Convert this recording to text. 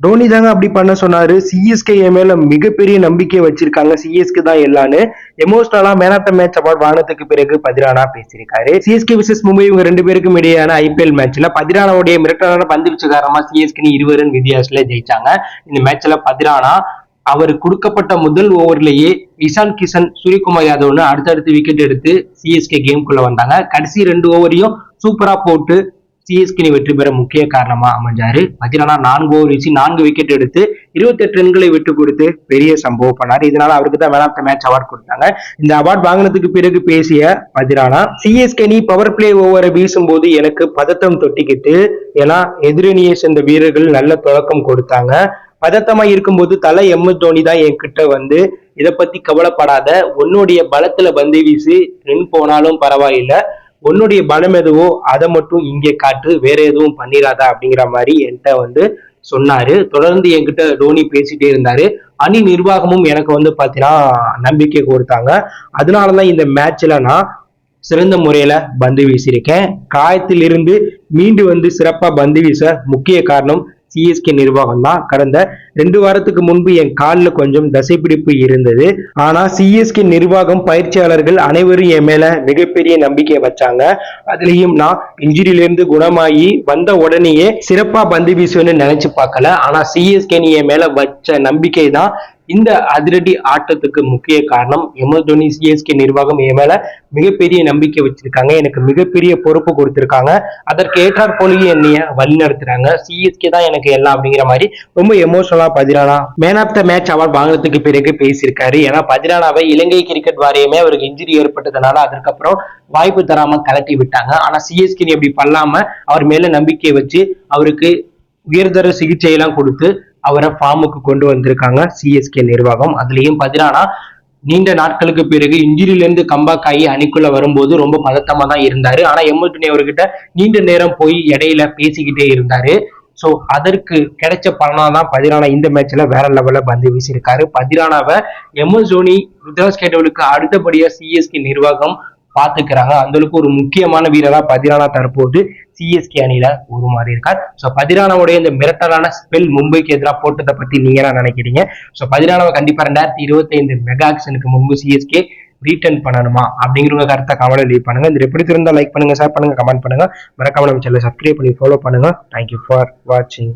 டோனி தாங்க அப்படி பண்ண சொன்னாரு. சிஎஸ்கே என் மேல மிகப்பெரிய நம்பிக்கை வச்சிருக்காங்க. சிஎஸ்கே தான் எல்லான்னு எமோஷனலா man of the match award வாங்கினதுக்கு பிறகு பதிரானா பேசியிருக்காரு. சிஎஸ்கே விசஸ் மும்பை இவங்க 2 பேருக்கும் இடையான ஐபிஎல் மேட்ச்ல பதிரானாவுடைய மிரட்டலான பந்து வீச்சு காரணமா சிஎஸ்கே 20 ரன் வித்தியாசத்துல ஜெயிச்சாங்க. இந்த மேட்ச்ல பதிரானா அவர் கொடுக்கப்பட்ட முதல் ஓவர்லயே இஷான் கிஷன், சூரியகுமார் யாதவ்னு அடுத்தடுத்து விக்கெட் எடுத்து சிஎஸ்கே கேம்குள்ள வந்தாங்க. கடைசி 2 ஓவரையும் சூப்பரா போட்டு சிஎஸ்கே வெற்றி பெற முக்கிய காரணமா அமைஞ்சாரு. பதிரானா 4 ஓவர் வீசி 4 விக்கெட் எடுத்து 28 ரன்களை விட்டு கொடுத்து பெரிய சம்பவம் பண்ணாரு. இதனால அவருக்கு தான் man of the match award கொடுத்தாங்க. இந்த அவார்ட் வாங்கினதுக்கு பிறகு பேசிய பதிரானா, சிஎஸ்கே நீ பவர் பிளே ஓவரை வீசும்போது எனக்கு பதட்டம் தொட்டிக்கிட்டு, ஏன்னா எதிரணியை சேர்ந்த வீரர்கள் நல்ல தொடக்கம் கொடுத்தாங்க. பதட்டமா இருக்கும்போது தலை எம் தோனி தான் என்கிட்ட வந்து இதை பத்தி கவலைப்படாத, உன்னுடைய பலத்துல பந்து வீசி ரன் போனாலும் பரவாயில்லை, உன்னுடைய பலம் எதுவோ அதை மட்டும் இங்கே காட்டு, வேற எதுவும் பண்ணிடாதா அப்படிங்கிற மாதிரி என்கிட்ட வந்து சொன்னாரு. தொடர்ந்து என்கிட்ட டோனி பேசிட்டே இருந்தாரு. அணி நிர்வாகமும் எனக்கு வந்து பாத்தீங்கன்னா நம்பிக்கை கொடுத்தாங்க. அதனாலதான் இந்த மேட்ச்ல நான் சிறந்த முறையில பந்து வீசியிருக்கேன். காயத்தில் இருந்து மீண்டு வந்து சிறப்பா பந்து வீச முக்கிய காரணம் சிஎஸ்கே நிர்வாகம் தான். கடந்த 2 வாரத்துக்கு முன்பு என் காலில் கொஞ்சம் தசைப்பிடிப்பு இருந்தது. ஆனா சிஎஸ்கே நிர்வாகம், பயிற்சியாளர்கள் அனைவரும் என் மேல மிகப்பெரிய நம்பிக்கை வச்சாங்க. அதுலயும் நான் இன்ஜுரியில இருந்து குணமாகி வந்த உடனேயே சிறப்பா பந்து வீசுவேன்னு நினைச்சு பார்க்கல. ஆனா சிஎஸ்கே என் மேல வச்ச நம்பிக்கை தான் இந்த அதிரடி ஆட்டத்துக்கு முக்கிய காரணம். எம்எஸ் தோனி, சிஎஸ்கே நிர்வாகம் என் மேல மிகப்பெரிய நம்பிக்கை வச்சிருக்காங்க. எனக்கு மிகப்பெரிய பொறுப்பு கொடுத்திருக்காங்க. அதற்கு ஏற்றாற் போலயே என்னைய வழி நடத்துறாங்க. சிஎஸ்கே தான் எனக்கு எல்லாம் அப்படிங்கிற மாதிரி ரொம்ப எமோஷனலா Pathirana man of the match award வாங்கினதுக்கு பிறகு பேசியிருக்காரு. ஏன்னா பதிரானாவை இலங்கை கிரிக்கெட் வாரியமே அவருக்கு இன்ஜுரி ஏற்பட்டதுனால அதற்கப்புறம் வாய்ப்பு தராம கலட்டி விட்டாங்க. ஆனா சிஎஸ்கே அப்படி பண்ணாம அவர் மேல நம்பிக்கை வச்சு அவருக்கு உயர்தர சிகிச்சை எல்லாம் கொடுத்து அவரை ஃபார்முக்கு கொண்டு வந்திருக்காங்க சிஎஸ்கே நிர்வாகம். அதுலயும் பதிரானா நீண்ட நாட்களுக்கு பிறகு இன்ஜுரியில இருந்து கம்பேக் ஆகி அணிக்குள்ள வரும்போது ரொம்ப பதட்டமா தான் இருந்தாரு. ஆனா எம்எஸ் தோனி அவர்கிட்ட நீண்ட நேரம் போய் இடையில பேசிக்கிட்டே இருந்தாரு. சோ அதற்கு கிடைச்ச பலனாதான் பதிரானா இந்த மேட்ச்ல வேற லெவல்ல பந்து வீசியிருக்காரு. பதிரானாவை எம்எஸ் தோனி, ருத்ராஜ் கேட்டவலுக்கு அடுத்தபடியா சிஎஸ்கே நிர்வாகம் பாத்துக்கிறாங்க. அந்த அளவுக்கு ஒரு முக்கியமான வீரரா பதிரானா தற்போது சிஎஸ்கே அணியில உருமாறி இருக்கார். சோ பதிரானாவுடைய இந்த மிரட்டலான ஸ்பெல் மும்பைக்கு எதிராக போட்டதை பத்தி நீங்க என்ன நினைக்கிறீங்க? சோ பதிரானாவை கண்டிப்பா 2025 மெகா ஆக்ஷனுக்கு முன்பு சிஎஸ்கே ரீட்டர்ன் பண்ணணுமா அப்படிங்கிற கருத்தை கமெண்ட் லீவ் பண்ணுங்க. இந்த எப்படி இருந்தா லைக் பண்ணுங்க, ஷேர் பண்ணுங்க, கமெண்ட் பண்ணுங்க. மறக்காம நம்ம சேனலை சப்ஸ்கிரைப் பண்ணி ஃபாலோ பண்ணுங்க. தேங்க்யூ ஃபார் வாட்சிங்.